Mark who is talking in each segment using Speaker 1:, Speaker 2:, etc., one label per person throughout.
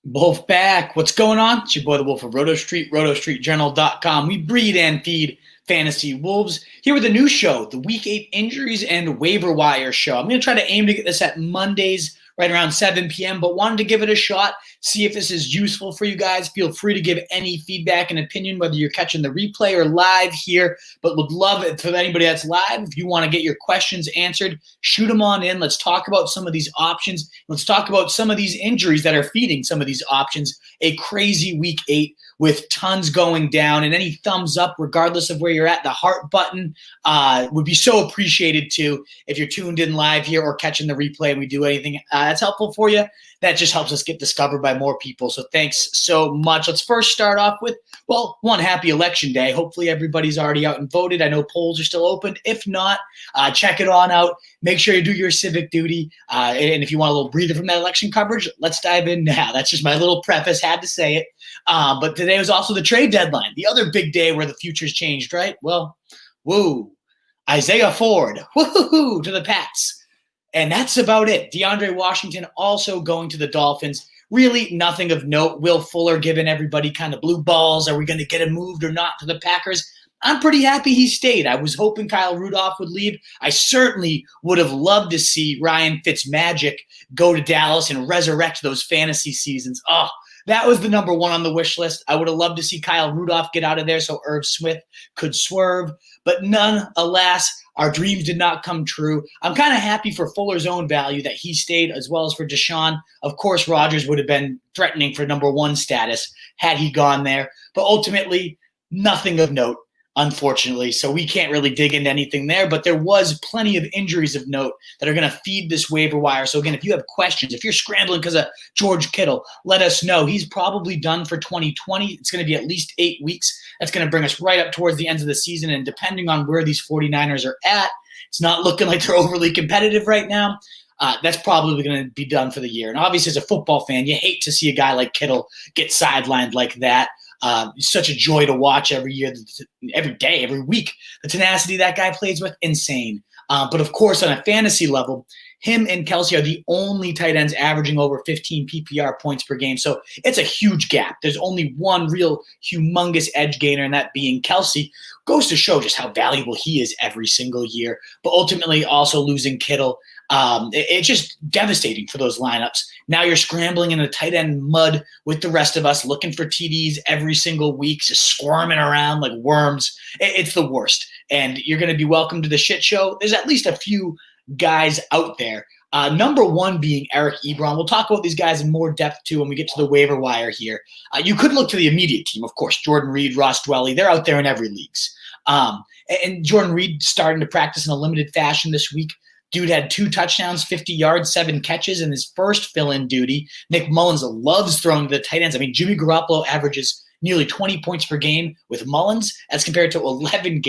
Speaker 1: Wolf back. What's going on? It's your boy, the Wolf of Roto Street, rotostreetjournal.com. We breed and feed fantasy wolves. Here with a new show, the Week 8 Injuries and Waiver Wire show. I'm going to try to aim to get this at Mondays right around 7 p.m., but wanted to give it a shot, see if this is useful for you guys. Feel free to give any feedback and opinion, whether you're catching the replay or live here, but would love it for anybody that's live. If you want to get your questions answered, shoot them on in. Let's talk about some of these options. Let's talk about some of these injuries that are feeding some of these options. A crazy Week 8 with tons going down, and any thumbs up, regardless of where you're at, the heart button would be so appreciated too. If you're tuned in live here or catching the replay and we do anything that's helpful for you, that just helps us get discovered by more people. So thanks so much. Let's first start off with, well, one, happy election day. Hopefully everybody's already out and voted. I know polls are still open. If not, check it on out. Make sure you do your civic duty. And if you want a little breather from that election coverage, let's dive in now. That's just my little preface. Had to say it. But today was also the trade deadline, the other big day where the future's changed, right? Well, woo. Isaiah Ford, woo-hoo-hoo, to the Pats. And that's about it. DeAndre Washington also going to the Dolphins. Really nothing of note. Will Fuller giving everybody kind of blue balls. Are we going to get him moved or not to the Packers? I'm pretty happy he stayed. I was hoping Kyle Rudolph would leave. I certainly would have loved to see Ryan Fitzmagic go to Dallas and resurrect those fantasy seasons. Oh, that was the number one on the wish list. I would have loved to see Kyle Rudolph get out of there so Irv Smith could swerve. But none, alas, our dreams did not come true. I'm kind of happy for Fuller's own value that he stayed, as well as for Deshaun. Of course, Rodgers would have been threatening for number one status had he gone there. But ultimately, nothing of note, unfortunately. So we can't really dig into anything there. But there was plenty of injuries of note that are going to feed this waiver wire. So again, if you have questions, if you're scrambling because of George Kittle, let us know. He's probably done for 2020. It's going to be at least 8 weeks. That's going to bring us right up towards the end of the season. And depending on where these 49ers are at, it's not looking like they're overly competitive right now. That's probably going to be done for the year. And obviously, as a football fan, you hate to see a guy like Kittle get sidelined like that. It's such a joy to watch every year, every day, every week. The tenacity that guy plays with, insane. But of course, on a fantasy level, him and Kelsey are the only tight ends averaging over 15 PPR points per game. So it's a huge gap. There's only one real humongous edge gainer, and that being Kelsey. Goes to show just how valuable he is every single year. But ultimately, also losing Kittle, it's just devastating for those lineups. Now you're scrambling in the tight end mud with the rest of us, looking for TDs every single week, just squirming around like worms. It's the worst. And you're going to be welcome to the shit show. There's at least a few guys out there. Number one being Eric Ebron. We'll talk about these guys in more depth too when we get to the waiver wire here. You could look to the immediate team, of course. Jordan Reed, Ross Dwelly, they're out there in every leagues. And Jordan Reed starting to practice in a limited fashion this week. Dude had 2 touchdowns, 50 yards, 7 catches in his first fill-in duty. Nick Mullins loves throwing to the tight ends. I mean, Jimmy Garoppolo averages nearly 20 points per game with Mullins as compared to 11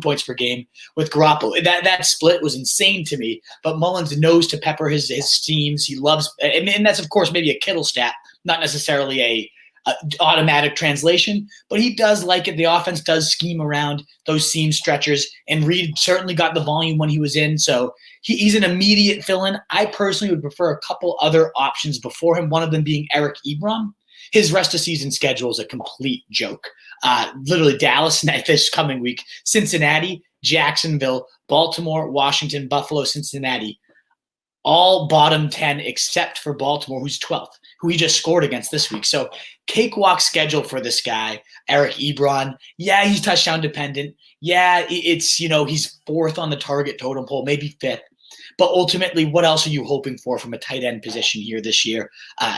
Speaker 1: points per game with Garoppolo. That split was insane to me, but Mullins knows to pepper his teams. He loves – and that's, of course, maybe a Kittle stat, not necessarily a automatic translation, but he does like it. The offense does scheme around those seam stretchers, and Reed certainly got the volume when he was in, so he's an immediate fill-in. I personally would prefer a couple other options before him, one of them being Eric Ebron. His rest of season schedule is a complete joke. Literally Dallas this coming week, Cincinnati, Jacksonville, Baltimore, Washington, Buffalo, Cincinnati. All bottom 10 except for Baltimore, who's 12th, who he just scored against this week. So cakewalk schedule for this guy, Eric Ebron. Yeah, he's touchdown dependent. Yeah, it's, he's 4th on the target totem pole, maybe 5th. But ultimately, what else are you hoping for from a tight end position here this year?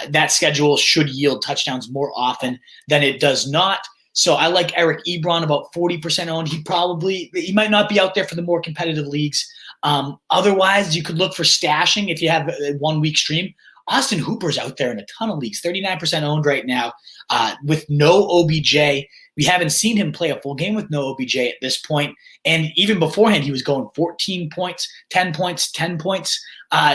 Speaker 1: That schedule should yield touchdowns more often than it does not. So I like Eric Ebron, about 40% owned. He might not be out there for the more competitive leagues. Otherwise, you could look for stashing if you have a 1 week stream. Austin Hooper's out there in a ton of leagues, 39% owned right now with no OBJ. We haven't seen him play a full game with no OBJ at this point. And even beforehand, he was going 14 points, 10 points, 10 points.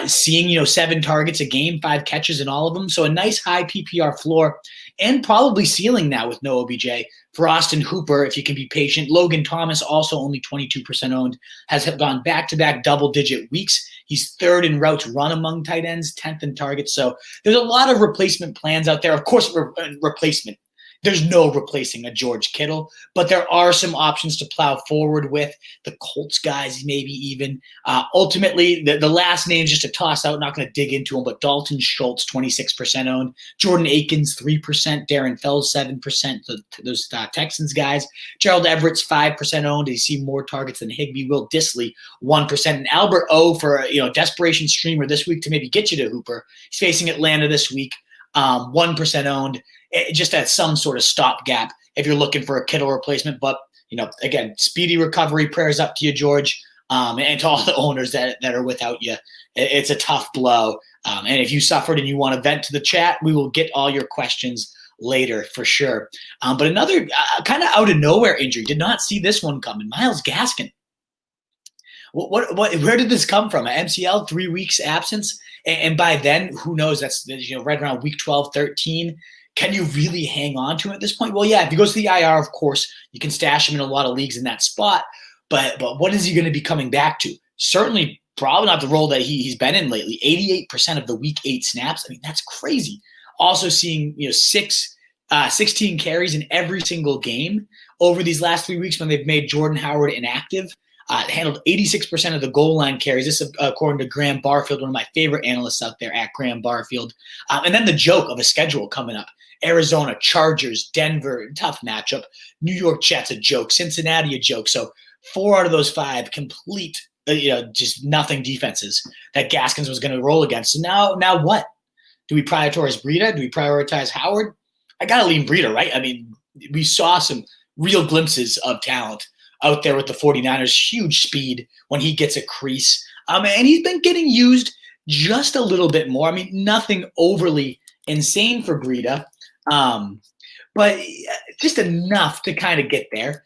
Speaker 1: seeing 7 targets a game, 5 catches in all of them. So a nice high PPR floor and probably ceiling now with no OBJ. For Austin Hooper, if you can be patient. Logan Thomas, also only 22% owned, has gone back-to-back double-digit weeks. He's 3rd in routes run among tight ends, 10th in targets. So there's a lot of replacement plans out there. Of course, replacement. There's no replacing a George Kittle, but there are some options to plow forward with. The Colts guys, maybe even. Ultimately, the last names just to toss out, not going to dig into them, but Dalton Schultz, 26% owned. Jordan Akins, 3%. Darren Fells, 7%. Those Texans guys. Gerald Everett's 5% owned. You see more targets than Higbee. Will Dissly, 1%. And Albert O for a desperation streamer this week to maybe get you to Hooper. He's facing Atlanta this week. 1% owned. Just at some sort of stopgap if you're looking for a Kittle replacement. But, again, speedy recovery, prayers up to you, George, and to all the owners that are without you. It's a tough blow. And if you suffered and you want to vent to the chat, we will get all your questions later for sure. But another kind of out of nowhere injury, did not see this one coming. Myles Gaskin. Where did this come from? An MCL, 3 weeks absence? And by then, who knows? That's right around week 12, 13. Can you really hang on to him at this point? Well, yeah, if he goes to the IR, of course, you can stash him in a lot of leagues in that spot. But what is he going to be coming back to? Certainly, probably not the role that he's been in lately. 88% of the week 8 snaps. I mean, that's crazy. Also seeing 16 carries in every single game over these last 3 weeks when they've made Jordan Howard inactive. Handled 86% of the goal line carries. This is according to Graham Barfield, one of my favorite analysts out there at Graham Barfield. And then the joke of a schedule coming up. Arizona, Chargers, Denver, tough matchup. New York Jets, a joke. Cincinnati, a joke. So 4 out of those 5 complete, just nothing defenses that Gaskins was going to roll against. So now what? Do we prioritize Breida? Do we prioritize Howard? I got to lean Breida, right? I mean, we saw some real glimpses of talent out there with the 49ers, huge speed when he gets a crease. And he's been getting used just a little bit more. I mean, nothing overly insane for Breida, but just enough to kind of get there.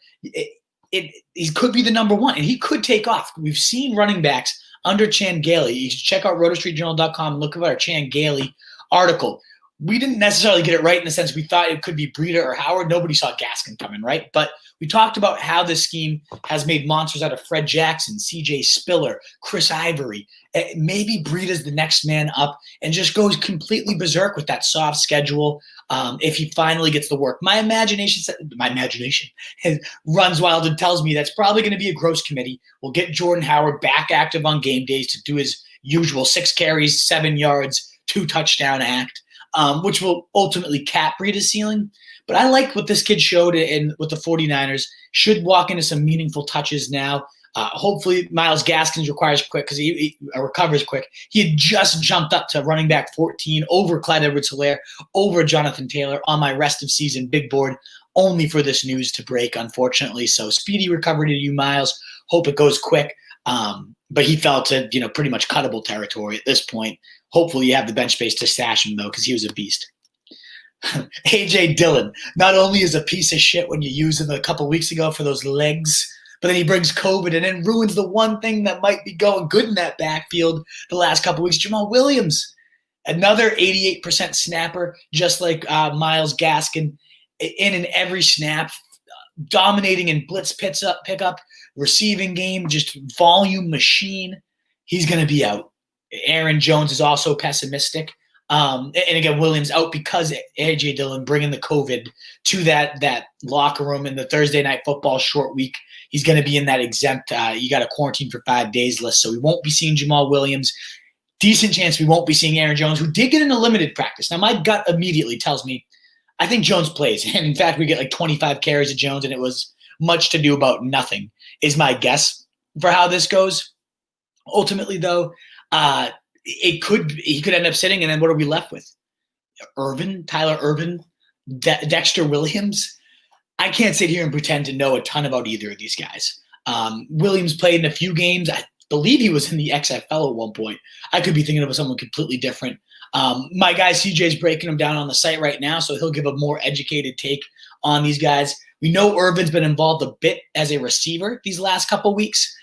Speaker 1: He could be the number 1, and he could take off. We've seen running backs under Chan Gailey. You should check out rotostreetjournal.com and look at our Chan Gailey article. We didn't necessarily get it right in the sense we thought it could be Breida or Howard. Nobody saw Gaskin coming, right? But we talked about how this scheme has made monsters out of Fred Jackson, CJ Spiller, Chris Ivory. Maybe Breida's the next man up and just goes completely berserk with that soft schedule if he finally gets the work. My imagination runs wild and tells me that's probably going to be a gross committee. We'll get Jordan Howard back active on game days to do his usual 6 carries, 7 yards, 2 touchdown act. Which will ultimately cap Breida's ceiling. But I like what this kid showed with the 49ers. Should walk into some meaningful touches now. Hopefully Myles Gaskin recovers quick. He had just jumped up to running back 14 over Clyde Edwards-Helaire, over Jonathan Taylor on my rest of season big board, only for this news to break, unfortunately. So speedy recovery to you, Myles. Hope it goes quick. But he fell to pretty much cuttable territory at this point. Hopefully you have the bench space to stash him, though, because he was a beast. AJ Dillon, not only is a piece of shit when you use him a couple weeks ago for those legs, but then he brings COVID and then ruins the one thing that might be going good in that backfield the last couple weeks. Jamaal Williams, another 88% snapper, just like Myles Gaskin, in every snap, dominating in blitz pickup, receiving game, just volume machine. He's going to be out. Aaron Jones is also pessimistic. And again, Williams out because AJ Dillon bringing the COVID to that locker room in the Thursday Night Football short week. He's going to be in that exempt, you got to quarantine for 5 days list. So we won't be seeing Jamaal Williams. Decent chance we won't be seeing Aaron Jones, who did get in a limited practice. Now, my gut immediately tells me I think Jones plays. And in fact, we get like 25 carries of Jones, and it was much to do about nothing, is my guess for how this goes. Ultimately, though, he could end up sitting, and then what are we left with? Tyler Irvin, Dexter Williams. I can't sit here and pretend to know a ton about either of these guys. Williams played in a few games. I believe he was in the XFL at one point. I could be thinking of someone completely different. My guy CJ's breaking him down on the site right now, so he'll give a more educated take on these guys. We know Irvin's been involved a bit as a receiver these last couple weeks.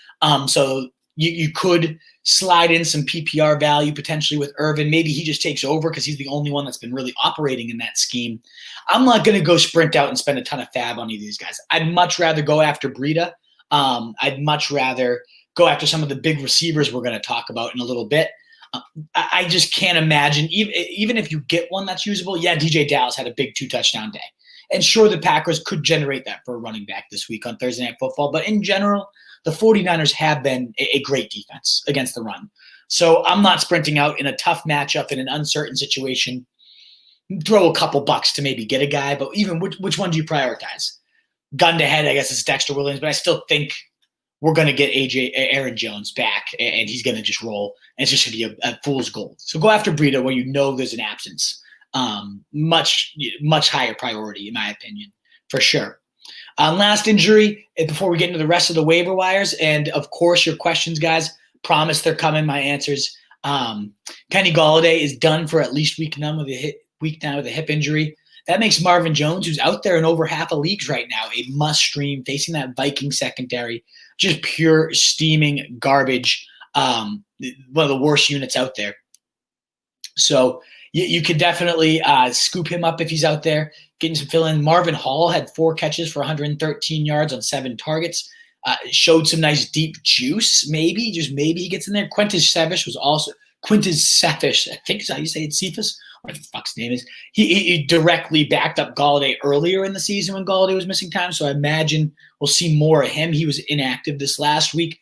Speaker 1: So You could slide in some PPR value potentially with Irvin. Maybe he just takes over because he's the only one that's been really operating in that scheme. I'm not going to go sprint out and spend a ton of FAAB on any of these guys. I'd much rather go after Breida. I'd much rather go after some of the big receivers we're going to talk about in a little bit. I just can't imagine, even if you get one that's usable, DJ Dallas had a big 2-touchdown day. And sure, the Packers could generate that for a running back this week on Thursday Night Football. But in general, the 49ers have been a great defense against the run. So I'm not sprinting out in a tough matchup in an uncertain situation. Throw a couple bucks to maybe get a guy, but even which one do you prioritize? Gun to head, I guess it's Dexter Williams, but I still think we're going to get Aaron Jones back, and he's going to just roll, and it's just going to be a fool's gold. So go after Breida where you know there's an absence. Much higher priority, in my opinion, for sure. Last injury, before we get into the rest of the waiver wires, and of course your questions, guys, promise they're coming, my answers. Kenny Golladay is done for at least week 9 with a hip injury. That makes Marvin Jones, who's out there in over half of leagues right now, a must-stream, facing that Viking secondary. Just pure steaming garbage. One of the worst units out there. So you could definitely scoop him up if he's out there, getting some fill-in. Marvin Hall had 4 catches for 113 yards on 7 targets. Showed some nice deep juice. Maybe he gets in there. Quintez Cephas, I think is how you say it, Cephas. What the fuck's name is. He directly backed up Gallaudet earlier in the season when Gallaudet was missing time, so I imagine we'll see more of him. He was inactive this last week,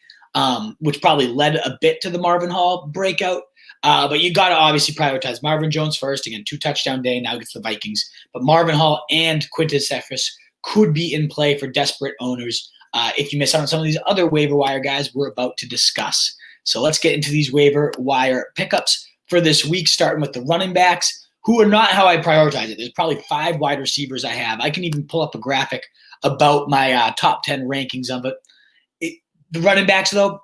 Speaker 1: which probably led a bit to the Marvin Hall breakout. But you got to obviously prioritize Marvin Jones first. Again, 2-touchdown day, now gets the Vikings. But Marvin Hall and Quintez Cephas could be in play for desperate owners if you miss out on some of these other waiver wire guys we're about to discuss. So let's get into these waiver wire pickups for this week, starting with the running backs, who are not how I prioritize it. There's probably 5 wide receivers I have. I can even pull up a graphic about my top 10 rankings of it. The running backs, though,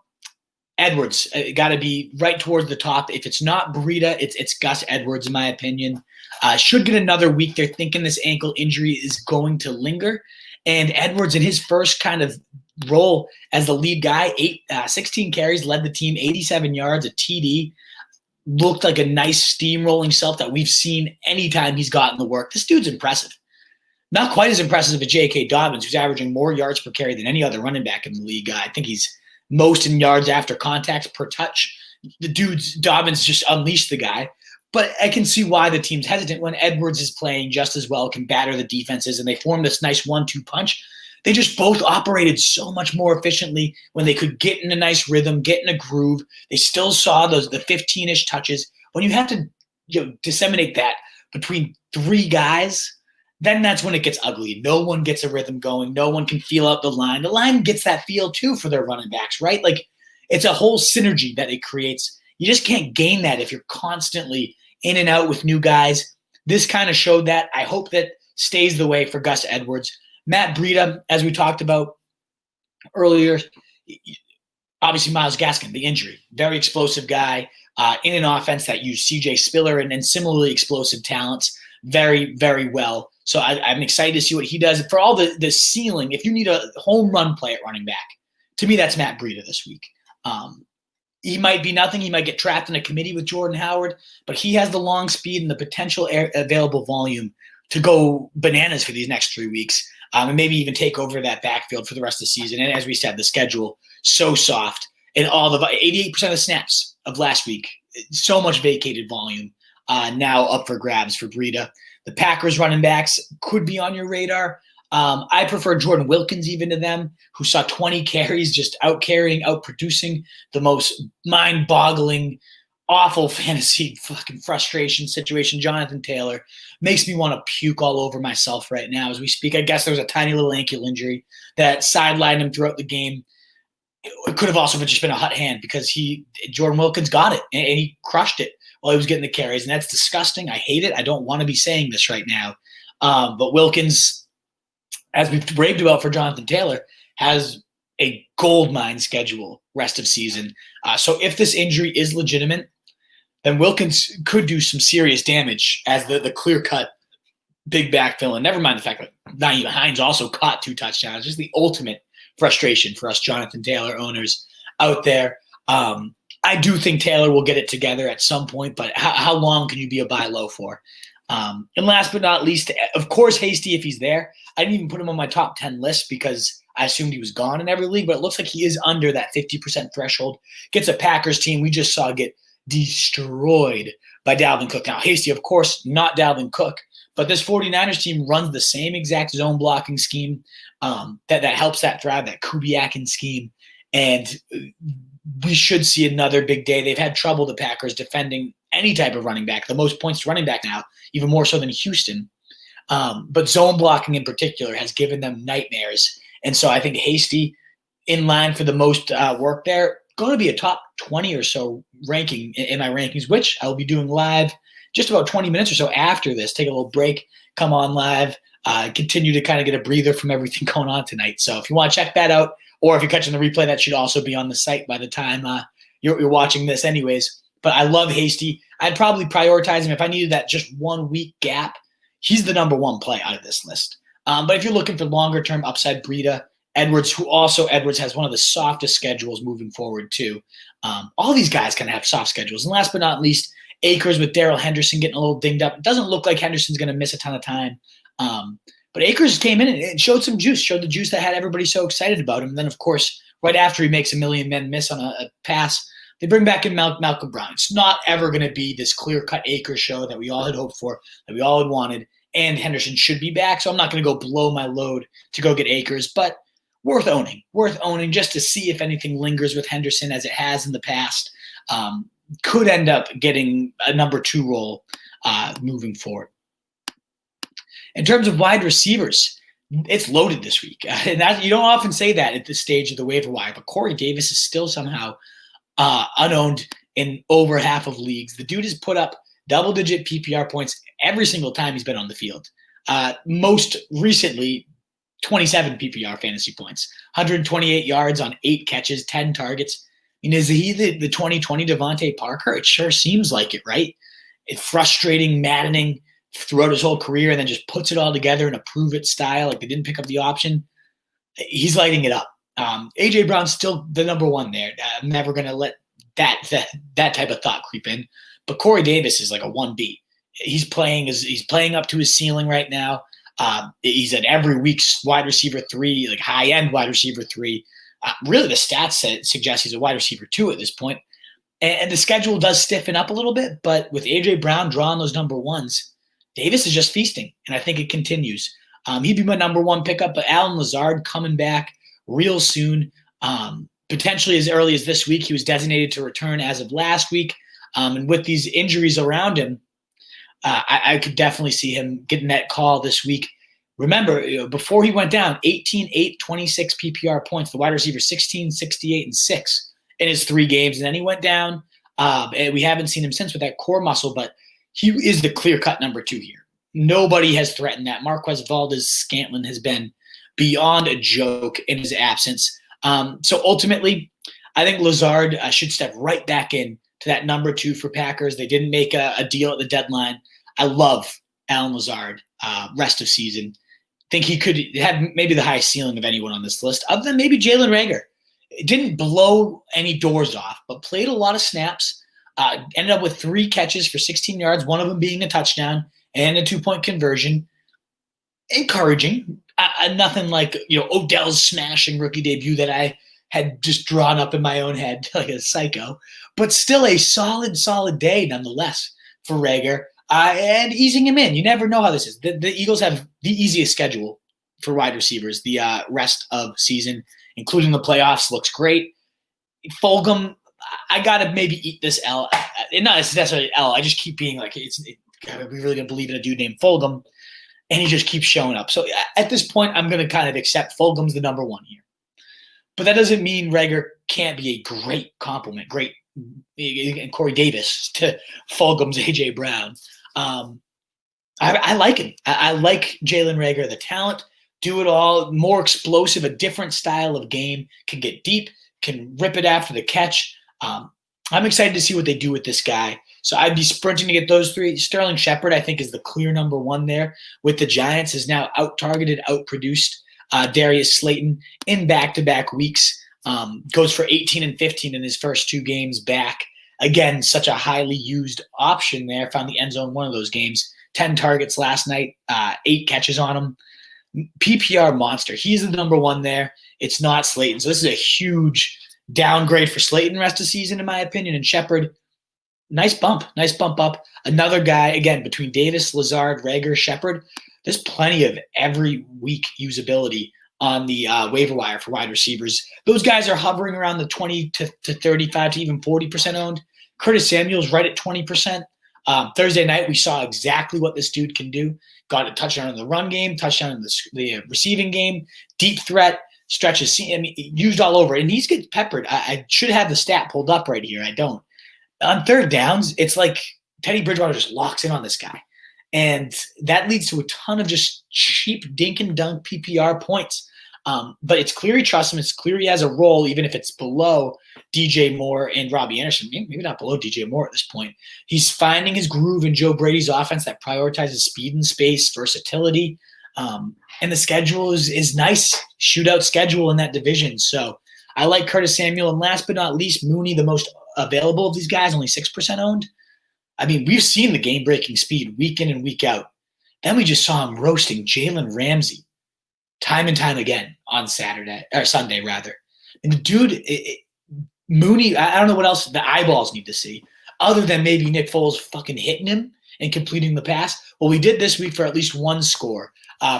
Speaker 1: Edwards got to be right towards the top. If it's not Breida, it's Gus Edwards, in my opinion. Should get another week. They're thinking this ankle injury is going to linger. And Edwards, in his first kind of role as the lead guy, 16 carries, led the team, 87 yards, a TD. Looked like a nice steamrolling self that we've seen anytime he's gotten the work. This dude's impressive. Not quite as impressive as J.K. Dobbins, who's averaging more yards per carry than any other running back in the league. I think he's most in yards after contact per touch. Dobbins just unleashed the guy. But I can see why the team's hesitant when Edwards is playing just as well, can batter the defenses, and they form this nice 1-2 punch. They just both operated so much more efficiently when they could get in a nice rhythm, get in a groove. They still saw the 15-ish touches. When you have to disseminate that between 3 guys, then that's when it gets ugly. No one gets a rhythm going. No one can feel out the line. The line gets that feel too for their running backs, right? Like, it's a whole synergy that it creates. You just can't gain that if you're constantly in and out with new guys. This kind of showed that. I hope that stays the way for Gus Edwards. Matt Breida, as we talked about earlier, obviously Myles Gaskin, the injury. Very explosive guy in an offense that used C.J. Spiller and similarly explosive talents very, very well. So I'm excited to see what he does. For all the ceiling, if you need a home run play at running back, to me that's Matt Breida this week. He might be nothing. He might get trapped in a committee with Jordan Howard, but he has the long speed and the potential available volume to go bananas for these next 3 weeks. And maybe even take over that backfield for the rest of the season. And as we said, the schedule so soft, and all the 88% of snaps of last week, so much vacated volume now up for grabs for Breida. The Packers running backs could be on your radar. I prefer Jordan Wilkins even to them, who saw 20 carries, just out-carrying, out-producing the most mind-boggling, awful fantasy fucking frustration situation. Jonathan Taylor makes me want to puke all over myself right now as we speak. I guess there was a tiny little ankle injury that sidelined him throughout the game. It could have also just been a hot hand because Jordan Wilkins got it and he crushed it while he was getting the carries, and that's disgusting. I hate it. I don't want to be saying this right now. But Wilkins, as we've raved about for Jonathan Taylor, has a goldmine schedule rest of season. So if this injury is legitimate, then Wilkins could do some serious damage as the clear-cut big backfill. And never mind the fact that Nyheim Hines also caught 2 touchdowns. Just the ultimate frustration for us Jonathan Taylor owners out there. I do think Taylor will get it together at some point, but how long can you be a buy low for? And last but not least, of course, Hasty, if he's there. I didn't even put him on my top 10 list because I assumed he was gone in every league, but it looks like he is under that 50% threshold. Gets a Packers team we just saw get destroyed by Dalvin Cook. Now, Hasty, of course, not Dalvin Cook, but this 49ers team runs the same exact zone blocking scheme that helps that thrive, that Kubiakin scheme. And we should see another big day. They've had trouble, the Packers, defending any type of running back, the most points to running back now, even more so than Houston. But zone blocking in particular has given them nightmares. And so I think Hasty, in line for the most work there, going to be a top 20 or so ranking in my rankings, which I will be doing live just about 20 minutes or so after this. Take a little break, come on live, continue to kind of get a breather from everything going on tonight. So if you want to check that out, or if you're catching the replay, that should also be on the site by the time you're watching this anyways. But I love Hasty. I'd probably prioritize him if I needed that just 1 week gap. He's the number one play out of this list. But if you're looking for longer-term upside, Breida, Edwards has one of the softest schedules moving forward too. All these guys kind of have soft schedules. And last but not least, Akers with Daryl Henderson getting a little dinged up. It doesn't look like Henderson's going to miss a ton of time. But Akers came in and showed some juice, showed the juice that had everybody so excited about him. And then, of course, right after he makes a million men miss on a pass, they bring back in Malcolm Brown. It's not ever going to be this clear-cut Akers show that we all had hoped for, that we all had wanted, and Henderson should be back. So I'm not going to go blow my load to go get Akers, but worth owning just to see if anything lingers with Henderson as it has in the past. Could end up getting a number 2 role moving forward. In terms of wide receivers, it's loaded this week. And you don't often say that at this stage of the waiver wire, but Corey Davis is still somehow unowned in over half of leagues. The dude has put up double-digit PPR points every single time he's been on the field. Most recently, 27 PPR fantasy points, 128 yards on 8 catches, 10 targets. I mean, is he the 2020 Devontae Parker? It sure seems like it, right? It's frustrating, maddening throughout his whole career, and then just puts it all together in a prove-it style, like they didn't pick up the option. He's lighting it up. AJ Brown's still the number 1 there. I'm never going to let that type of thought creep in. But Corey Davis is like a 1B. He's playing up to his ceiling right now. He's an every week's wide receiver 3, like high-end wide receiver 3. Really, the stats suggest he's a wide receiver 2 at this point. And the schedule does stiffen up a little bit, but with A.J. Brown drawing those number 1s, Davis is just feasting, and I think it continues. He'd be my number 1 pickup, but Alan Lazard coming back real soon, potentially as early as this week. He was designated to return as of last week, and with these injuries around him, I could definitely see him getting that call this week. Remember, before he went down, 18, 8, 26 PPR points. The wide receiver 16, 68, and 6 in his 3 games. And then he went down. And we haven't seen him since with that core muscle, but he is the clear-cut number 2 here. Nobody has threatened that. Marquez Valdes-Scantling has been beyond a joke in his absence. So ultimately, I think Lazard should step right back in to that number 2 for Packers. They didn't make a deal at the deadline. I love Alan Lazard rest of season. Think he could have maybe the highest ceiling of anyone on this list, other than maybe Jalen Reagor. It didn't blow any doors off, but played a lot of snaps. Ended up with 3 catches for 16 yards, one of them being a touchdown and a 2-point conversion. Encouraging. Nothing like Odell's smashing rookie debut that I had just drawn up in my own head like a psycho, but still a solid day nonetheless for Reagor. And easing him in. You never know how this is. The Eagles have the easiest schedule for wide receivers the rest of season, including the playoffs. Looks great. Fulgham, I got to maybe eat this L. Not necessarily L. I just keep being like, are we really going to believe in a dude named Fulgham? And he just keeps showing up. So at this point, I'm going to kind of accept Fulgham's the number 1 here. But that doesn't mean Reagor can't be a great compliment, and Corey Davis to Fulgham's A.J. Brown. I like him. I like Jalen Reagor, the talent, do it all, more explosive, a different style of game, can get deep, can rip it after the catch. I'm excited to see what they do with this guy. So I'd be sprinting to get those 3. Sterling Shepard, I think, is the clear number 1 there with the Giants, is now out-targeted, out-produced Darius Slayton in back-to-back weeks. Goes for 18 and 15 in his first 2 games back. Again, such a highly used option there. Found the end zone one of those games. 10 targets last night, 8 catches on him. PPR monster. He's the number one there. It's not Slayton. So this is a huge downgrade for Slayton rest of the season, in my opinion. And Shepard, nice bump up. Another guy, again, between Davis, Lazard, Rager, Shepard, there's plenty of every week usability on the waiver wire for wide receivers. Those guys are hovering around the 20 to 35 to even 40% owned. Curtis Samuel's right at 20%. Thursday night, we saw exactly what this dude can do. Got a touchdown in the run game, touchdown in the receiving game, deep threat, stretches, used all over. And he's getting peppered. I should have the stat pulled up right here. I don't. On third downs, it's like Teddy Bridgewater just locks in on this guy. And that leads to a ton of just cheap dink and dunk PPR points. But it's clear he trusts him. It's clear he has a role, even if it's below DJ Moore and Robbie Anderson. Maybe not below DJ Moore at this point. He's finding his groove in Joe Brady's offense that prioritizes speed and space, versatility. And the schedule is nice. Shootout schedule in that division. So I like Curtis Samuel. And last but not least, Mooney, the most available of these guys, only 6% owned. I mean, we've seen the game-breaking speed week in and week out. Then we just saw him roasting Jalen Ramsey time and time again on Sunday, rather. And the dude, Mooney, I don't know what else the eyeballs need to see, other than maybe Nick Foles fucking hitting him and completing the pass. Well, we did this week for at least one score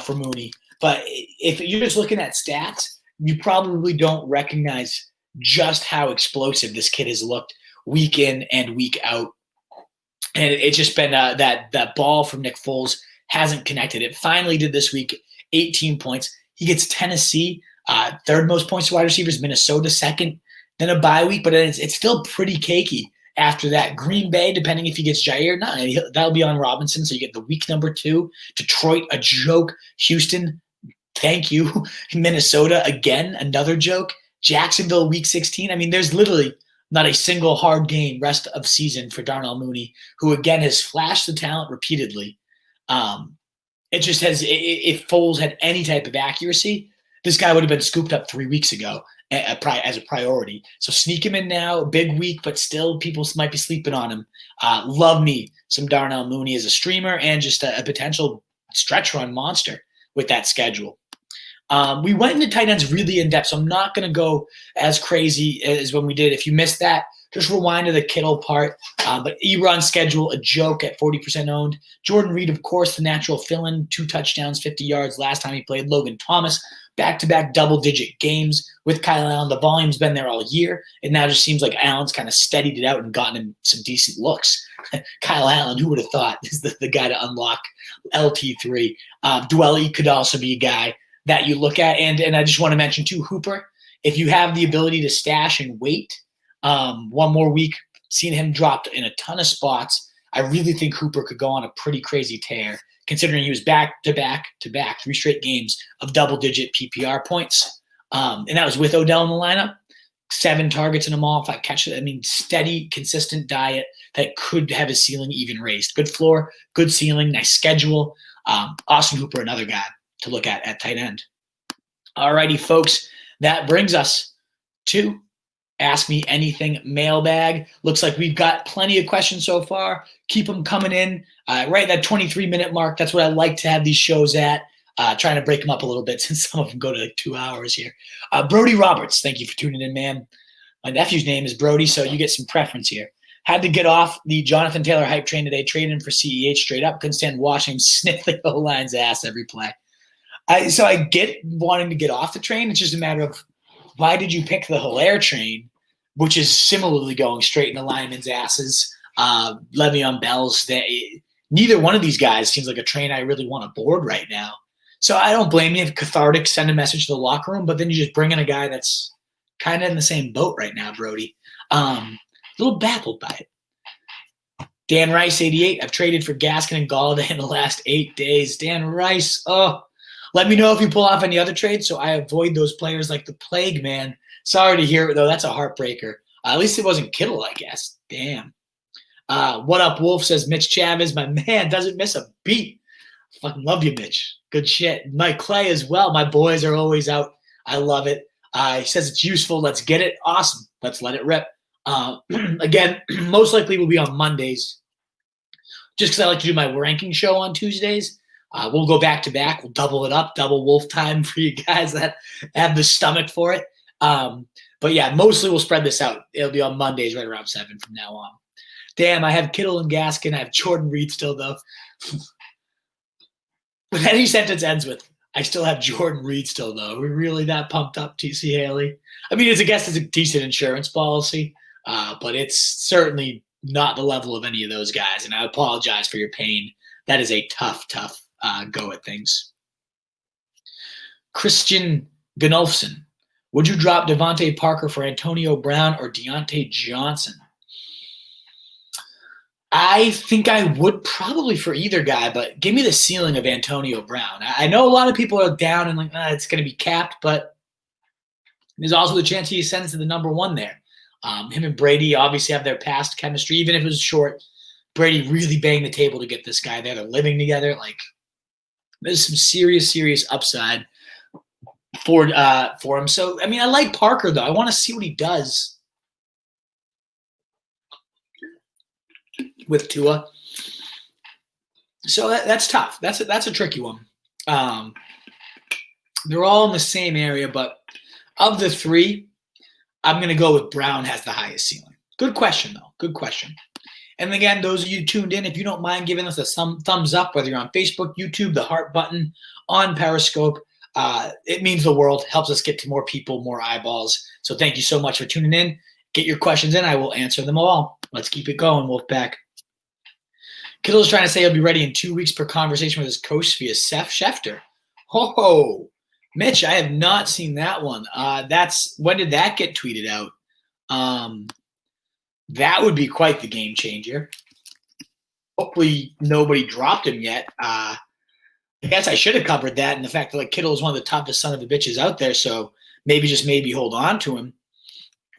Speaker 1: for Mooney. But if you're just looking at stats, you probably don't recognize just how explosive this kid has looked week in and week out. And it's just been that ball from Nick Foles hasn't connected. It finally did this week, 18 points. He gets Tennessee, third most points to wide receivers, Minnesota second, then a bye week, but it's still pretty cakey after that. Green Bay, depending if he gets Jair, that'll be on Robinson, so you get the week number 2. Detroit, a joke. Houston, thank you. Minnesota, again, another joke. Jacksonville, week 16. I mean, there's literally not a single hard game rest of season for Darnell Mooney, who again has flashed the talent repeatedly. It just has, if Foles had any type of accuracy, this guy would have been scooped up 3 weeks ago as a priority. So sneak him in now, big week, but still people might be sleeping on him. Love me some Darnell Mooney as a streamer and just a potential stretch run monster with that schedule. We went into tight ends really in depth, so I'm not going to go as crazy as when we did. If you missed that, just rewind to the Kittle part. But Ebron's schedule, a joke at 40% owned. Jordan Reed, of course, the natural fill-in, 2 touchdowns, 50 yards last time he played. Logan Thomas, back-to-back double-digit games with Kyle Allen. The volume's been there all year. It now just seems like Allen's kind of steadied it out and gotten him some decent looks. Kyle Allen, who would have thought, is the guy to unlock LT3. Dwelly could also be a guy that you look at. And I just want to mention, too, Hooper. If you have the ability to stash and wait one more week, seen him dropped in a ton of spots, I really think Hooper could go on a pretty crazy tear, considering he was back-to-back, 3 straight games of double-digit PPR points. And that was with Odell in the lineup. 7 targets in them all, 5 catches. I mean, steady, consistent diet that could have his ceiling even raised. Good floor, good ceiling, nice schedule. Austin Hooper, another guy to look at tight end. All righty, folks. That brings us to Ask Me Anything Mailbag. Looks like we've got plenty of questions so far. Keep them coming in. Right at that 23-minute mark. That's what I like to have these shows at. Trying to break them up a little bit since some of them go to like 2 hours here. Brody Roberts, thank you for tuning in, man. My nephew's name is Brody, so you get some preference here. Had to get off the Jonathan Taylor hype train today, trading for CEH straight up. Couldn't stand watching him sniffling the O-line's ass every play. So I get wanting to get off the train. It's just a matter of, why did you pick the Hilaire train, which is similarly going straight in the linemen's asses? Le'Veon Bell's. Neither one of these guys seems like a train I really want to board right now. So I don't blame you if cathartic send a message to the locker room, but then you just bring in a guy that's kind of in the same boat right now, Brody. A little baffled by it. Dan Rice, 88. I've traded for Gaskin and Gallaudet in the last 8 days. Dan Rice, let me know if you pull off any other trades so I avoid those players like the plague, man. Sorry to hear it, though. That's a heartbreaker. At least it wasn't Kittle, I guess. Damn. What up, Wolf, says Mitch Chavez. My man doesn't miss a beat. Fucking love you, Mitch. Good shit. Mike Clay as well. My boys are always out. I love it. He says it's useful. Let's get it. Awesome. Let's let it rip. Again, most likely will be on Mondays, just because I like to do my ranking show on Tuesdays. We'll go back to back. We'll double it up, double wolf time for you guys that have the stomach for it. But yeah, mostly we'll spread this out. It'll be on Mondays right around 7 from now on. Damn, I have Kittle and Gaskin. I have Jordan Reed still, though. But any sentence ends with, I still have Jordan Reed still, though. Are we really that pumped up, T.C. Haley? I mean, I guess it's a decent insurance policy, but it's certainly not the level of any of those guys, and I apologize for your pain. That is a tough go at things. Christian Gunolfson. Would you drop Devontae Parker for Antonio Brown or Deontay Johnson? I think I would probably for either guy, but give me the ceiling of Antonio Brown. I know a lot of people are down and like, it's going to be capped, but there's also the chance he ascends to the number one there. Him and Brady obviously have their past chemistry, even if it was short. Brady really banged the table to get this guy there. They're living together. Like, there's some serious upside for him. So, I mean, I like Parker, though. I want to see what he does with Tua. So that's tough. That's a tricky one. They're all in the same area, but of the three, I'm going to go with Brown has the highest ceiling. Good question, though. Good question. And again, those of you tuned in, if you don't mind giving us a thumbs up, whether you're on Facebook, YouTube, the heart button, on Periscope, it means the world. Helps us get to more people, more eyeballs. So thank you so much for tuning in. Get your questions in. I will answer them all. Let's keep it going, Wolfpack. Kittle's trying to say he'll be ready in 2 weeks per conversation with his coach via Seth Schefter. Ho, Mitch, I have not seen that one. When did that get tweeted out? That would be quite the game changer. Hopefully nobody dropped him yet. I guess I should have covered that, and the fact that like Kittle is one of the toughest son of a bitches out there, so maybe hold on to him.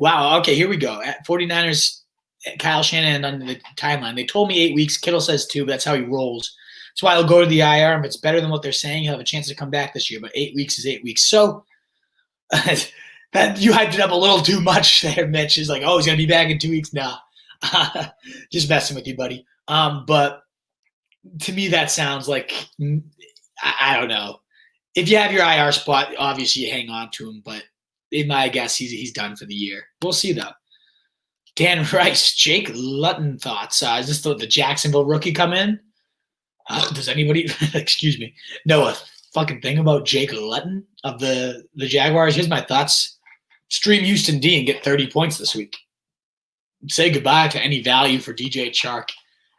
Speaker 1: Wow, okay, here we go. At 49ers, Kyle Shanahan on the timeline. They told me 8 weeks. Kittle says 2, but that's how he rolls. That's why he'll go to the IR. If it's better than what they're saying, he'll have a chance to come back this year, but 8 weeks is 8 weeks. So that you hyped it up a little too much there, Mitch. Is like, oh, he's going to be back in 2 weeks now. Just messing with you, buddy. But to me, that sounds like I don't know. If you have your IR spot, obviously you hang on to him. But in my guess, he's done for the year. We'll see, though. Dan Rice, Jake Luton thoughts. Is this the Jacksonville rookie come in? Does anybody, excuse me, know a fucking thing about Jake Luton of the Jaguars? Here's my thoughts. Stream Houston D and get 30 points this week. Say goodbye to any value for DJ Chark.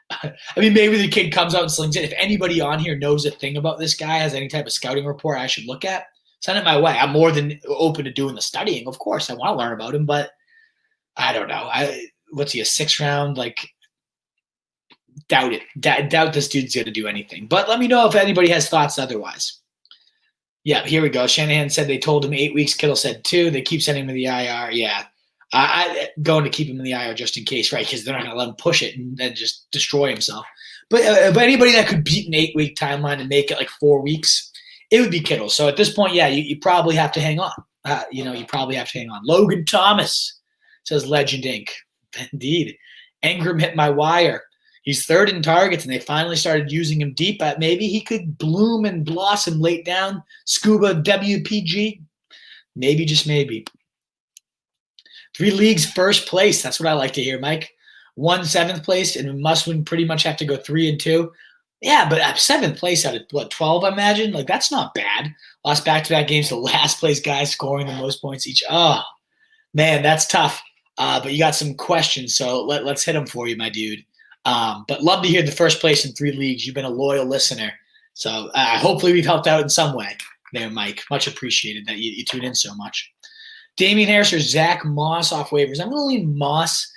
Speaker 1: I mean, maybe the kid comes out and slings it. If anybody on here knows a thing about this guy, has any type of scouting report I should look at, send it my way. I'm more than open to doing the studying. Of course, I want to learn about him, but I don't know. What's he, a 6th round? Like, doubt it. Doubt this dude's going to do anything. But let me know if anybody has thoughts otherwise. Yeah, here we go. Shanahan said they told him 8 weeks. Kittle said 2. They keep sending him to the IR. Yeah. I'm going to keep him in the IR just in case, right? Because they're not going to let him push it and then just destroy himself. But anybody that could beat an 8-week timeline and make it like 4 weeks, it would be Kittle. So at this point, yeah, you probably have to hang on. You probably have to hang on. Logan Thomas says Legend Inc. Indeed. Engram hit my wire. He's 3rd in targets, and they finally started using him deep. Maybe he could bloom and blossom late down. Scuba WPG. Maybe, just maybe. 3 leagues first place. That's what I like to hear, Mike. 1 7th place, and must win pretty much have to go 3 and 2. Yeah, but 7th place out of, 12, I imagine? Like, that's not bad. Lost back-to-back games to last place guys scoring the most points each. Oh, man, that's tough. But you got some questions, so let's hit them for you, my dude. But love to hear the first place in 3 leagues. You've been a loyal listener. So hopefully we've helped out in some way there, Mike. Much appreciated that you tune in so much. Damien Harris or Zach Moss off waivers. I'm going to lean Moss.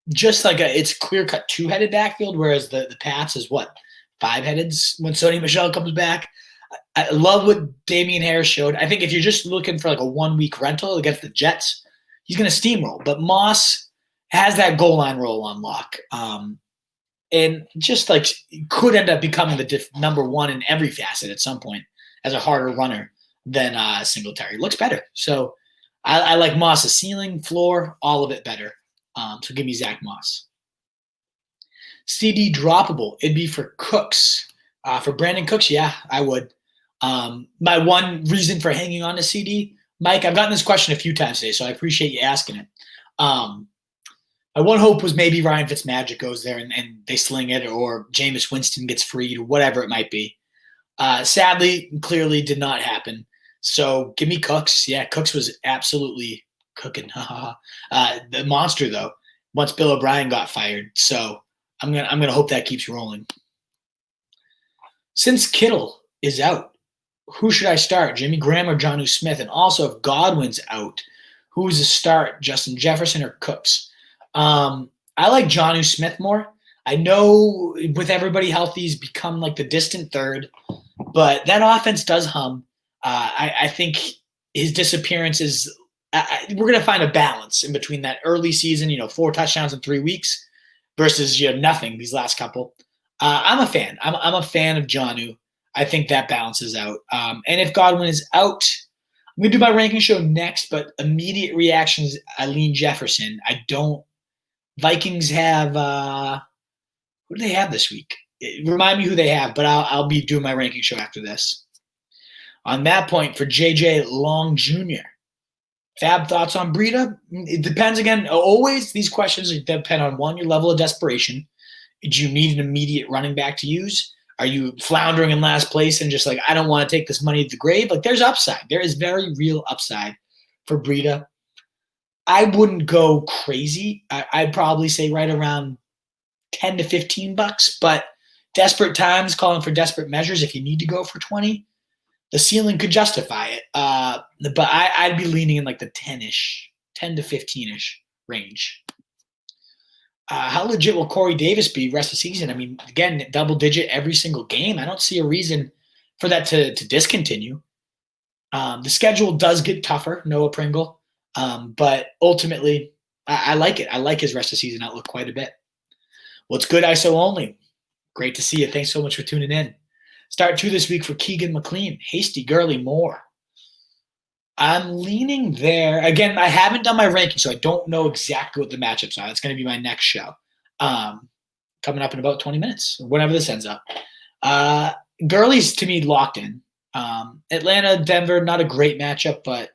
Speaker 1: Just like it's clear-cut 2-headed backfield, whereas the Pats is what? 5-headed when Sony Michel comes back. I love what Damien Harris showed. I think if you're just looking for like a 1-week rental against the Jets, he's going to steamroll. But Moss has that goal line roll on lock. And just like could end up becoming the number 1 in every facet at some point as a harder runner. than Singletary. Looks better. So I like Moss's ceiling, floor, all of it better. So give me Zach Moss. CD droppable. It'd be for Cooks. For Brandon Cooks, yeah, I would. My one reason for hanging on to CD, Mike, I've gotten this question a few times today, so I appreciate you asking it. My one hope was maybe Ryan Fitzmagic goes there and they sling it, or Jameis Winston gets freed, or whatever it might be. Sadly, clearly did not happen. So give me Cooks. Yeah, Cooks was absolutely cooking. The monster, though, once Bill O'Brien got fired. So I'm gonna hope that keeps rolling. Since Kittle is out, who should I start? Jimmy Graham or Jonnu Smith? And also, if Godwin's out, who's a start? Justin Jefferson or Cooks? I like Jonnu Smith more. I know with everybody healthy, he's become like the distant third, but that offense does hum. I think his disappearance is we're going to find a balance in between that early season, 4 touchdowns in 3 weeks versus nothing these last couple. I'm a fan. I'm a fan of Jonnu. I think that balances out. And if Godwin is out, I'm going to do my ranking show next, but immediate reactions, I lean Jefferson. I don't. Vikings have who do they have this week? Remind me who they have, but I'll be doing my ranking show after this. On that point, for JJ Long Jr., Fab thoughts on Breida? It depends again. Always these questions depend on, one, your level of desperation. Do you need an immediate running back to use? Are you floundering in last place and just like, I don't want to take this money to the grave? Like, there's upside. There is very real upside for Breida. I wouldn't go crazy. I'd probably say right around $10 to $15, but desperate times calling for desperate measures. If you need to go for 20, the ceiling could justify it. But I'd be leaning in like the 10 to 15-ish range. How legit will Corey Davis be rest of the season? I mean, again, double digit every single game. I don't see a reason for that to discontinue. The schedule does get tougher, Noah Pringle. But ultimately, I like it. I like his rest of the season outlook quite a bit. What's good, ISO only? Great to see you. Thanks so much for tuning in. Start 2 this week for Keegan McLean. Hasty, Gurley, Moore. I'm leaning there. Again, I haven't done my ranking, so I don't know exactly what the matchups are. That's going to be my next show. Coming up in about 20 minutes, whenever this ends up. Gurley's, to me, locked in. Atlanta, Denver, not a great matchup, but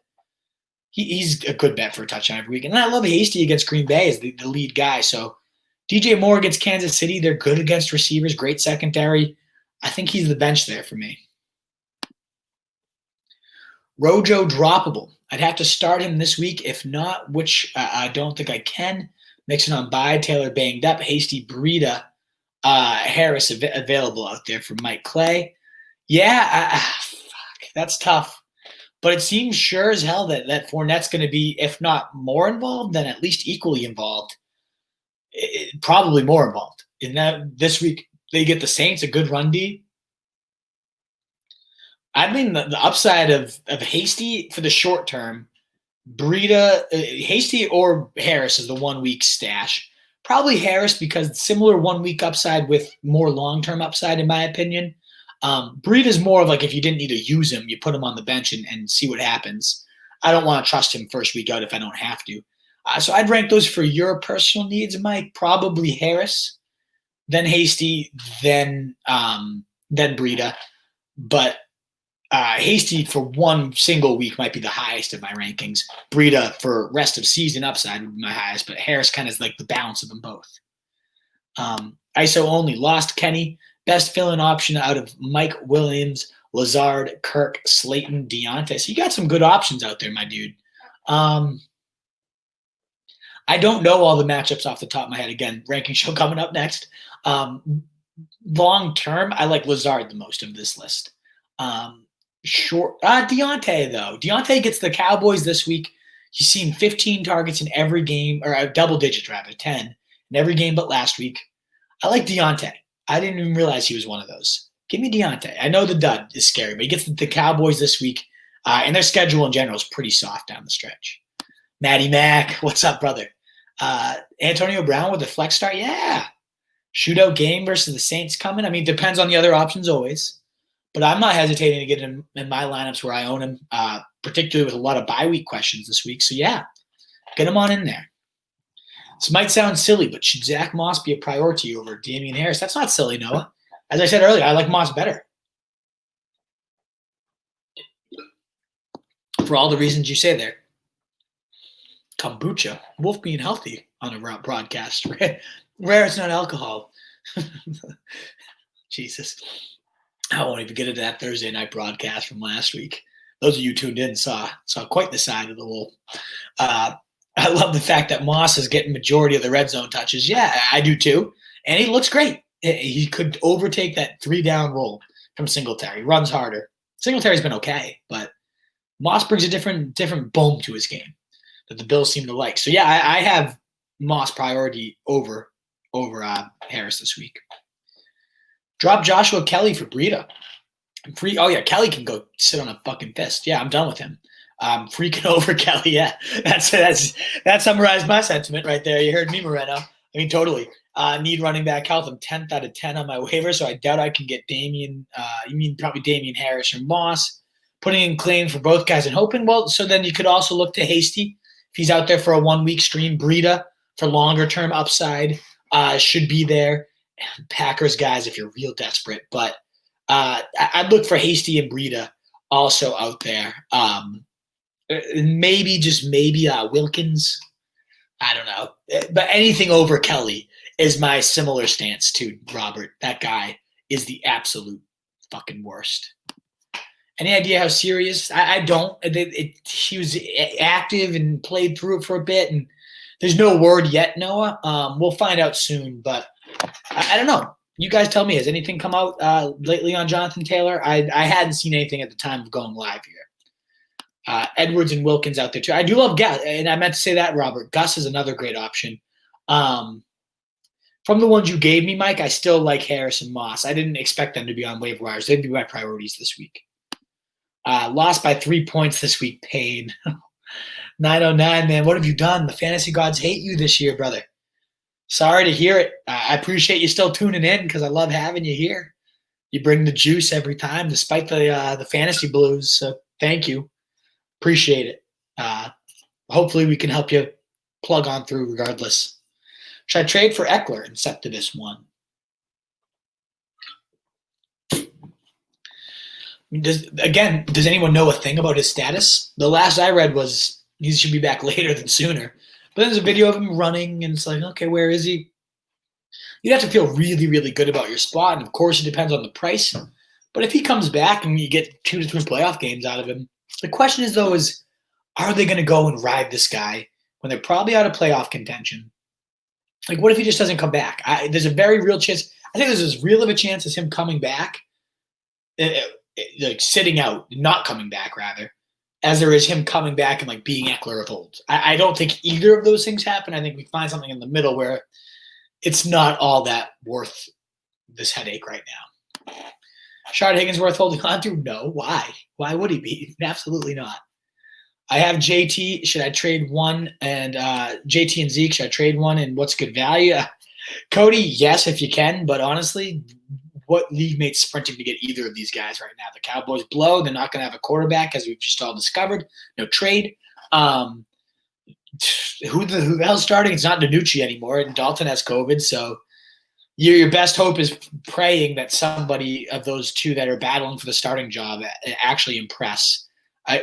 Speaker 1: he's a good bet for a touchdown every week. And I love Hasty against Green Bay as the lead guy. So DJ Moore against Kansas City, they're good against receivers, great secondary. I think he's the bench there for me. Rojo droppable. I'd have to start him this week. If not, which I don't think I can. Mixing on bye. Taylor banged up. Hasty, Breida, Harris available out there for Mike Clay. Yeah, that's tough. But it seems sure as hell that Fournette's going to be, if not more involved, then at least equally involved. Probably more involved. In that this week, they get the Saints, a good run D. I mean, the upside of Hasty for the short term, Breida, Hasty or Harris is the 1 week stash. Probably Harris because similar 1 week upside with more long-term upside, in my opinion. Breida is more of like if you didn't need to use him, you put him on the bench and see what happens. I don't want to trust him first week out if I don't have to. So I'd rank those for your personal needs, Mike. Probably Harris, then Hasty, then Breida. But Hasty for one single week might be the highest of my rankings. Breida for rest of season upside would be my highest, but Harris kind of is like the balance of them both. ISO only lost Kenny. Best fill-in option out of Mike Williams, Lazard, Kirk, Slayton, Deontay. So you got some good options out there, my dude. I don't know all the matchups off the top of my head. Again, ranking show coming up next. Long term, I like Lazard the most of this list. Deontay, though. Deontay gets the Cowboys this week. He's seen 15 targets in every game, or double digits rather, 10 in every game but last week. I like Deontay. I didn't even realize he was one of those. Give me Deontay. I know the dud is scary, but he gets the Cowboys this week, and their schedule in general is pretty soft down the stretch. Matty Mac, what's up, brother? Antonio Brown with a flex start? Yeah. Shootout game versus the Saints coming. I mean, depends on the other options always. But I'm not hesitating to get him in my lineups where I own him, particularly with a lot of bye week questions this week. So, yeah, get him on in there. This might sound silly, but should Zach Moss be a priority over Damien Harris? That's not silly, Noah. As I said earlier, I like Moss better. For all the reasons you say there. Kombucha, Wolf being healthy on a broadcast. Rare it's not alcohol. Jesus. I won't even get into that Thursday night broadcast from last week. Those of you tuned in saw quite the side of the Wolf. I love the fact that Moss is getting majority of the red zone touches. Yeah, I do too. And he looks great. He could overtake that 3-down role from Singletary. He runs harder. Singletary's been okay, but Moss brings a different boom to his game that the Bills seem to like. So, yeah, I have Moss priority over Harris this week. Drop Joshua Kelly for Breida. Free. Oh, yeah, Kelly can go sit on a fucking fist. Yeah, I'm done with him. Freaking over Kelly. Yeah, that summarized my sentiment right there. You heard me, Moreno. I mean, totally. Need running back health. I'm 10th out of 10 on my waiver, so I doubt I can get Damien. You mean probably Damien Harris or Moss. Putting in claim for both guys and hoping. Well, so then you could also look to Hasty. If he's out there for a 1-week stream, Breida for longer-term upside should be there. Packers guys if you're real desperate. But I'd look for Hasty and Breida also out there. Maybe Wilkins. I don't know. But anything over Kelly is my similar stance to Robert. That guy is the absolute fucking worst. Any idea how serious? I don't. He was active and played through it for a bit, and there's no word yet, Noah. We'll find out soon, but I don't know. You guys tell me. Has anything come out lately on Jonathan Taylor? I hadn't seen anything at the time of going live here. Edwards and Wilkins out there too. I do love Gus, and I meant to say that, Robert. Gus is another great option. From the ones you gave me, Mike, I still like Harris and Moss. I didn't expect them to be on waiver wires. They'd be my priorities this week. Lost by 3 points this week. Pain. 909, man. What have you done? The fantasy gods hate you this year, brother. Sorry to hear it. I appreciate you still tuning in because I love having you here. You bring the juice every time, despite the fantasy blues. So thank you. Appreciate it. Hopefully we can help you plug on through regardless. Should I trade for Eckler and set to this one? Does anyone know a thing about his status? The last I read was he should be back later than sooner. But then there's a video of him running, and it's like, okay, where is he? You'd have to feel really, really good about your spot, and of course it depends on the price. But if he comes back and you get 2 to 3 playoff games out of him, the question is, are they going to go and ride this guy when they're probably out of playoff contention? Like, what if he just doesn't come back? There's a very real chance. I think there's as real of a chance as him coming back, like sitting out, not coming back, rather, as there is him coming back and like being Eckler of old. I don't think either of those things happen. I think we find something in the middle where it's not all that worth this headache right now. Shard Higgins worth holding on to? No. Why? Why would he be? Absolutely not. I have JT. Should I trade one? And JT and Zeke, should I trade one? And what's good value? Cody, yes, if you can. But honestly, what league mate's sprinting to get either of these guys right now? The Cowboys blow. They're not going to have a quarterback, as we've just all discovered. No trade. Who the hell's starting? It's not Danucci anymore. And Dalton has COVID. So your best hope is praying that somebody of those two that are battling for the starting job actually impress,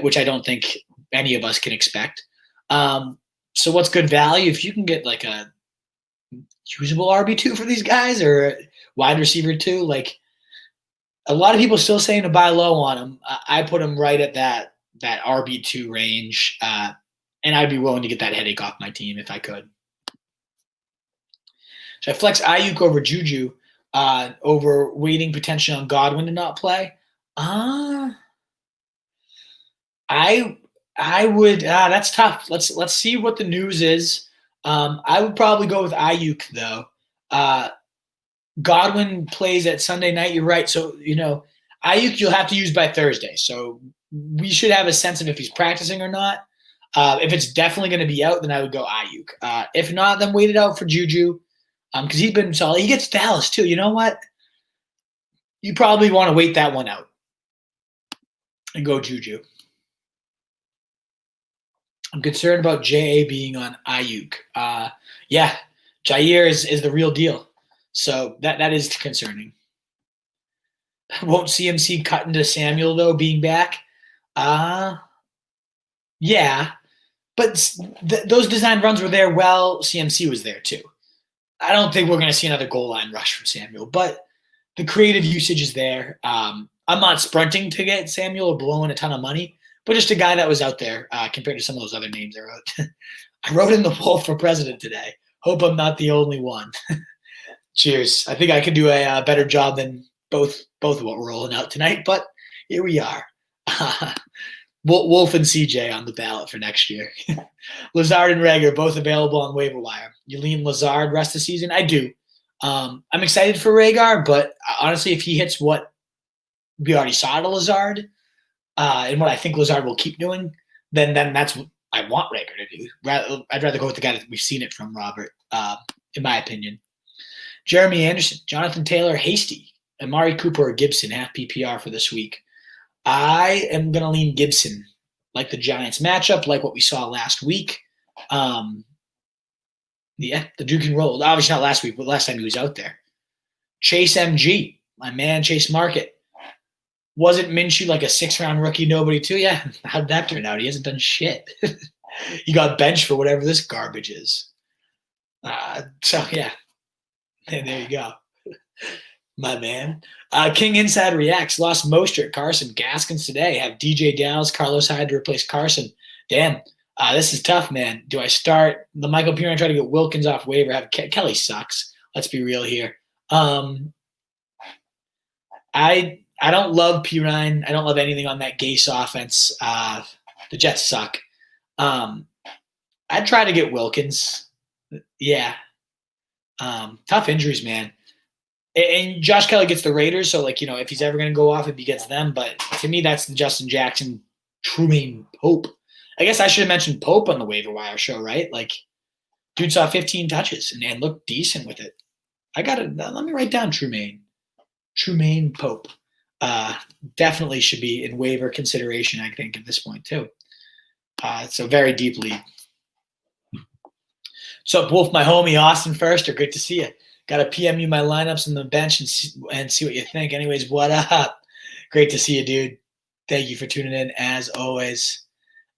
Speaker 1: which I don't think any of us can expect. So what's good value? If you can get like a usable RB2 for these guys or wide receiver 2, like a lot of people still saying to buy low on them. I put them right at that RB2 range, and I'd be willing to get that headache off my team if I could. Should I flex Ayuk over Juju over waiting potentially on Godwin to not play? I would. That's tough. Let's see what the news is. I would probably go with Ayuk though. Godwin plays at Sunday night. You're right. So Ayuk you'll have to use by Thursday. So we should have a sense of if he's practicing or not. If it's definitely going to be out, then I would go Ayuk. If not, then wait it out for Juju because he's been solid. He gets Dallas too. You know what? You probably want to wait that one out. and go Juju. I'm concerned about J.A. being on Ayuk. Yeah, Jair is the real deal. So that is concerning. Won't CMC cut into Samuel, though, being back? Yeah. But those design runs were there while CMC was there, too. I don't think we're going to see another goal line rush from Samuel, but the creative usage is there. I'm not sprinting to get Samuel or blowing a ton of money, but just a guy that was out there compared to some of those other names I wrote. I wrote in the Wolf for president today. Hope I'm not the only one. Cheers. I think I could do a better job than both of what we're rolling out tonight, but here we are. Wolf and CJ on the ballot for next year. Lazard and Rager both available on waiver wire. You lean Lazard rest of the season? I do. I'm excited for Rager, but honestly, if he hits what we already saw to Lazard and what I think Lazard will keep doing, then that's what I want Rager to do. I'd rather go with the guy that we've seen it from, Robert, in my opinion. Jeremy Anderson, Jonathan Taylor, Hasty, Amari Cooper, or Gibson, half PPR for this week. I am going to lean Gibson, like the Giants matchup, like what we saw last week. Yeah, the Duke can roll. Obviously not last week, but last time he was out there. Chase MG, my man Chase Market. Wasn't Minshew like a 6th-round rookie, nobody too? Yeah, how'd that turn out? He hasn't done shit. He got benched for whatever this garbage is. So, yeah, there you go. My man. King Inside Reacts. Lost Mostert, Carson, Gaskins today. Have DJ Dallas, Carlos Hyde to replace Carson. Damn. This is tough, man. Do I start the Michael Pierre and try to get Wilkins off waiver? Have Kelly sucks. Let's be real here. I don't love Pirine. I don't love anything on that Gase offense. The Jets suck. I'd try to get Wilkins. Yeah. Tough injuries, man. And Josh Kelly gets the Raiders, so, if he's ever going to go off, he gets them. But to me, that's the Justin Jackson, Trumaine Pope. I guess I should have mentioned Pope on the waiver wire show, right? Dude saw 15 touches and looked decent with it. Let me write down Trumaine Pope. Definitely should be in waiver consideration, I think, at this point, too. So very deep league. What's up, Wolf, my homie, Austin Firster? Good to see you. Got to PM you my lineups on the bench and see what you think. Anyways, what up? Great to see you, dude. Thank you for tuning in, as always.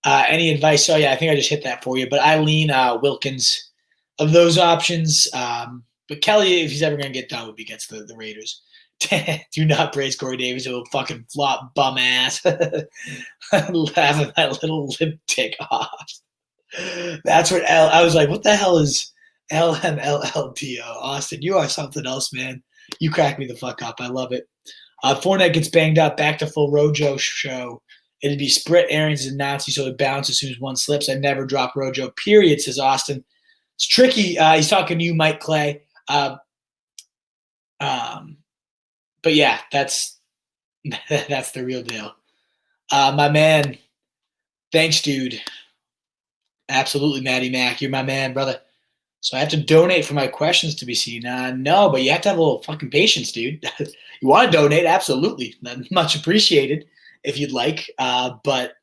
Speaker 1: Any advice? Oh, yeah, I think I just hit that for you. But I lean Wilkins of those options. But Kelly, if he's ever going to get done, would be against the Raiders. Do not praise Corey Davis. It will fucking flop bum ass. Laughing my little lip tick off. That's what I was like, what the hell is LMLLDO? Austin, you are something else, man. You crack me the fuck up. I love it. Fournette gets banged up. Back to full Rojo show. It'd be Sprit, Arians, and Nazi, so it bounce as soon as one slips. I never drop Rojo, period, says Austin. It's tricky. He's talking to you, Mike Clay. But yeah, that's the real deal. My man, thanks, dude. Absolutely, Matty Mac. You're my man, brother. So I have to donate for my questions to be seen. No, but you have to have a little fucking patience, dude. You want to donate? Absolutely. Much appreciated if you'd like. But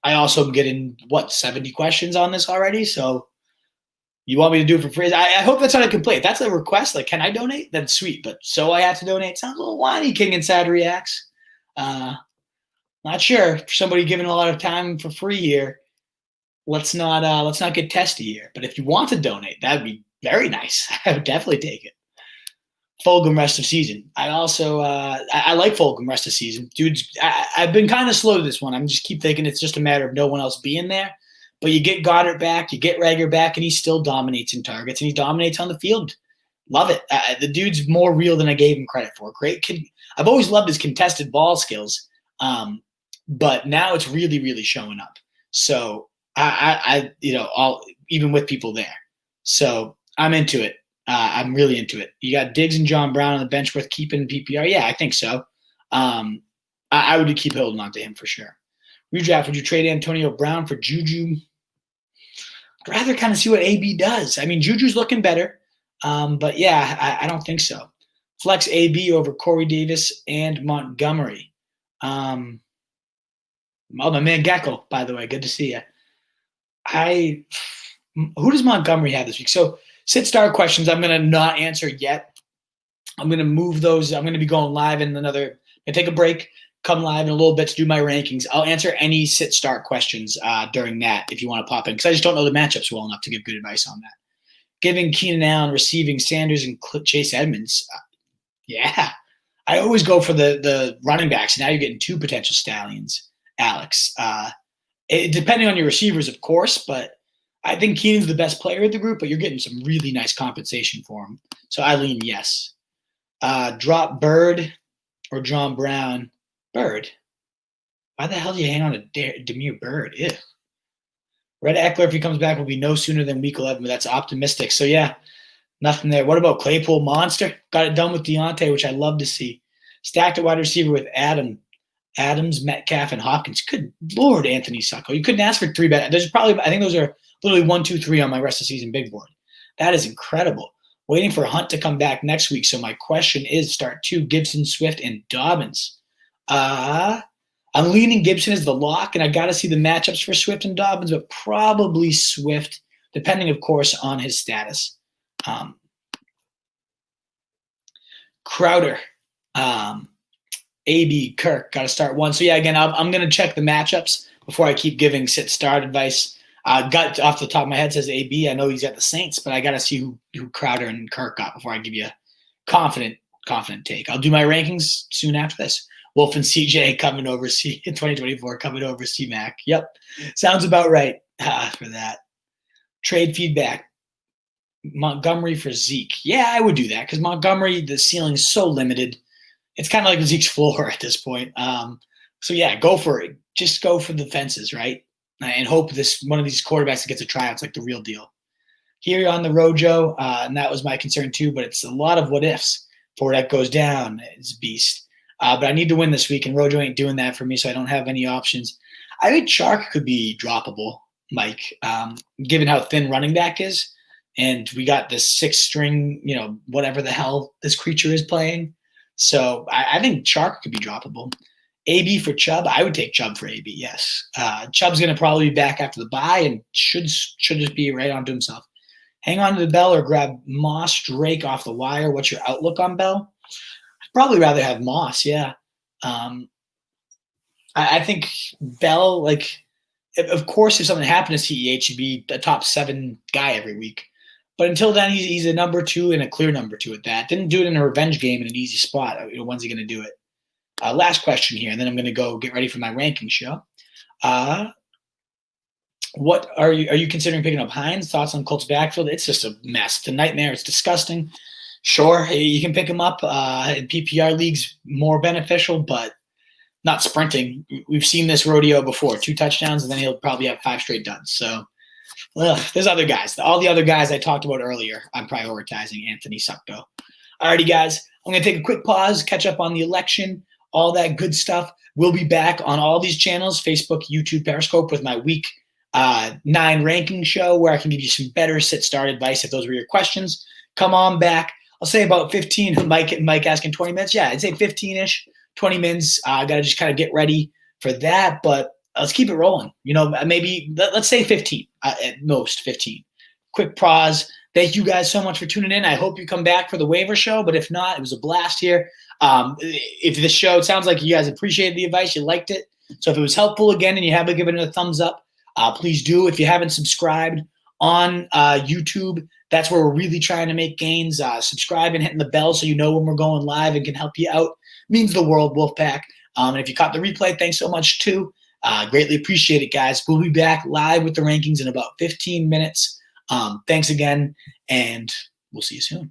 Speaker 1: I also am getting, 70 questions on this already? So you want me to do it for free? I hope that's not a complaint. If that's a request, can I donate? Then sweet. But so I have to donate. Sounds a little whiny, King Inside Reacts. Not sure. For somebody giving a lot of time for free here, let's not get testy here. But if you want to donate, that would be very nice. I would definitely take it. Fulgham rest of season. I also I like Fulgham rest of season. Dudes, I've been kind of slow to this one. I'm just keep thinking it's just a matter of no one else being there. But you get Goddard back, you get Rager back, and he still dominates in targets, and he dominates on the field. Love it. The dude's more real than I gave him credit for. Great kid. I've always loved his contested ball skills, but now it's really, really showing up. So even with people there. So I'm into it. I'm really into it. You got Diggs and John Brown on the bench worth keeping in PPR. Yeah, I think so. I would keep holding on to him for sure. Redraft, would you trade Antonio Brown for Juju? I'd rather kind of see what AB does. I mean, Juju's looking better. But yeah, I don't think so. Flex AB over Corey Davis and Montgomery. Oh, my man Gecko, by the way, good to see you. Who does Montgomery have this week? So sit start questions I'm going to not answer yet. I'm going to move those. I'm going to be going live in another – take a break, come live in a little bit to do my rankings. I'll answer any sit start questions during that if you want to pop in because I just don't know the matchups well enough to give good advice on that. Giving Keenan Allen, receiving Sanders and Chase Edmonds. Yeah. I always go for the running backs. Now you're getting two potential stallions, Alex. Depending on your receivers, of course, but I think Keenan's the best player of the group, but you're getting some really nice compensation for him. So I lean yes. Drop Bird or John Brown. Bird. Why the hell do you hang on to Demir Bird? Ew. Red Eckler, if he comes back, will be no sooner than week 11, but that's optimistic. So, yeah, nothing there. What about Claypool Monster? Got it done with Deontay, which I love to see. Stacked at wide receiver with Adams, Metcalf, and Hopkins. Good Lord, Anthony Succo. You couldn't ask for three better. There's probably, I think those are literally 1, 2, 3 on my rest of season big board. That is incredible. Waiting for Hunt to come back next week. So my question is start 2, Gibson, Swift, and Dobbins. I'm leaning Gibson as the lock, and I got to see the matchups for Swift and Dobbins, but probably Swift, depending, of course, on his status. Crowder, AB, Kirk, got to start 1. So, yeah, again, I'm going to check the matchups before I keep giving sit-start advice. Gut off the top of my head says AB. I know he's got the Saints, but I got to see who Crowder and Kirk got before I give you a confident take. I'll do my rankings soon after this. Wolf and CJ coming over in 2024, coming over C-Mac. Yep. Sounds about right for that. Trade feedback. Montgomery for Zeke. Yeah, I would do that because Montgomery, the ceiling is so limited. It's kind of like Zeke's floor at this point. So, yeah, go for it. Just go for the fences, right? And hope one of these quarterbacks that gets a tryout's like the real deal. Here on the Rojo, and that was my concern too, but it's a lot of what ifs. Fournette goes down. It's a beast. But I need to win this week, and Rojo ain't doing that for me, so I don't have any options. I think Chark could be droppable, Mike, given how thin running back is. And we got this 6-string, whatever the hell this creature is playing. So I think Chark could be droppable. AB for Chubb, I would take Chubb for AB, yes. Chubb's going to probably be back after the bye and should just be right onto himself. Hang on to the Bell or grab Moss, Drake off the wire. What's your outlook on Bell? Probably rather have Moss, yeah. I think Bell, of course, if something happened to CEH, he'd be a top 7 guy every week. But until then, he's a number 2 and a clear number 2 at that. Didn't do it in a revenge game in an easy spot. When's he going to do it? Last question here, and then I'm going to go get ready for my ranking show. What are you considering picking up Hines? Thoughts on Colts backfield? It's just a mess. It's a nightmare. It's disgusting. Sure, you can pick him up in PPR leagues, more beneficial, but not sprinting. We've seen this rodeo before. 2 touchdowns, and then he'll probably have 5 straight duds. So there's other guys. All the other guys I talked about earlier, I'm prioritizing Anthony Succo. Alrighty, guys, I'm going to take a quick pause, catch up on the election, all that good stuff. We'll be back on all these channels, Facebook, YouTube, Periscope, with my week 9 ranking show where I can give you some better sit-start advice if those were your questions. Come on back. I'll say about 15. Mike asking 20 minutes. Yeah, I'd say 15-ish, 20 minutes. I got to just kind of get ready for that, but let's keep it rolling. Maybe let's say 15, at most 15. Quick pause. Thank you guys so much for tuning in. I hope you come back for the waiver show, but if not, it was a blast here. If this show, it sounds like you guys appreciated the advice, you liked it. So if it was helpful again and you haven't given it a thumbs up, please do. If you haven't subscribed on YouTube, that's where we're really trying to make gains. Subscribe and hitting the bell so you know when we're going live and can help you out. Means the world, Wolfpack. And if you caught the replay, thanks so much too. Greatly appreciate it, guys. We'll be back live with the rankings in about 15 minutes. Thanks again, and we'll see you soon.